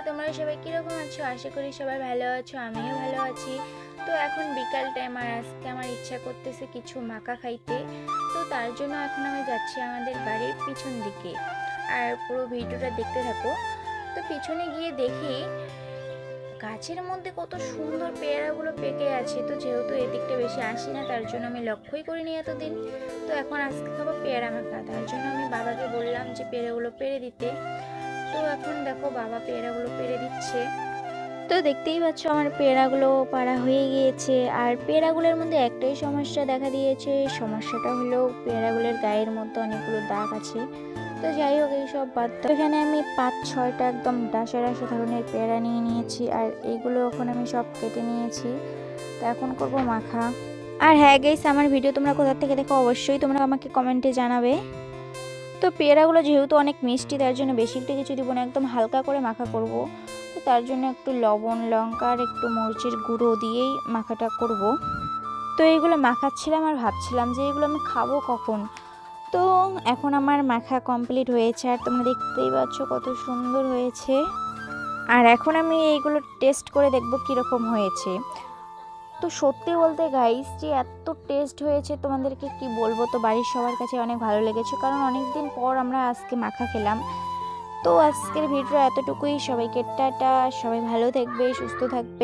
তোমরা সবাই কীরকম আছো? আশা করি সবাই ভালো আছো, আমিও ভালো আছি। তো এখন বিকাল টাইম, আর আজকে আমার ইচ্ছা করতেছে কিছু মাখা খাইতে। তো তার জন্য এখন আমি যাচ্ছি আমাদের বাড়ির পিছন দিকে, আর পুরো ভিডিওটা দেখতে থাকো। তো পিছনে গিয়ে দেখি গাছের মধ্যে কত সুন্দর পেয়ারাগুলো পেকে আছে। তো যেহেতু এদিকটা বেশি আসি না, তার জন্য আমি লক্ষ্যই করিনি এতদিন। তো এখন আজকে খাবো পেয়ারা মাখা, তার জন্য আমি বাবাকে বললাম যে পেয়ারাগুলো পেড়ে দিতে। তো এখন দেখো বাবা পেয়ারাগুলো পেড়ে দিচ্ছে। তো দেখতেই পাচ্ছ আমার পেয়ারাগুলো পাড়া হয়ে গিয়েছে। আর পেয়ারাগুলোর মধ্যে একটাই সমস্যা দেখা দিয়েছে, সমস্যাটা হলো পেয়ারাগুলোর গায়ের মধ্যে অনেকগুলো দাগ আছে। তো যাই হোক, এইসব বাদ দাও। এখানে আমি 5-6টা একদম ডাসা ডাসা ধরনের পেয়ারা নিয়ে নিয়েছি, আর এইগুলো এখন আমি সব কেটে নিয়েছি। তো এখন করব মাখা। আর হ্যাঁ গাইস, আমার ভিডিও তোমরা কোথা থেকে দেখো অবশ্যই তোমরা আমাকে কমেন্টে জানাবে। তো পেয়ারাগুলো যেহেতু অনেক মিষ্টি, তার জন্য বেশি একটা কিছু দিব না, একদম হালকা করে মাখা করব। তো তার জন্য একটু লবণ, লঙ্কা আর একটু মরিচের গুঁড়ো দিয়েই মাখাটা করব। তো এইগুলো মাখাচ্ছিলাম আর ভাবছিলাম যে এগুলো আমি খাবো কখন। তো এখন আমার মাখা কমপ্লিট হয়েছে, আর তোমরা দেখতেই পাচ্ছ কত সুন্দর হয়েছে। আর এখন আমি এইগুলো টেস্ট করে দেখব কীরকম হয়েছে। তো সত্যি বলতে গাইস, যে এত টেস্ট হয়েছে তোমাদেরকে কি বলবো। তো বাড়ির সবার কাছে অনেক ভালো লেগেছে, কারণ অনেক দিন পর আমরা আজকে মাখা খেলাম। তো আজকের ভিডিও এতটুকুই। সবাইকে টাটা, সবাই ভালো থাকবে, সুস্থ থাকবে।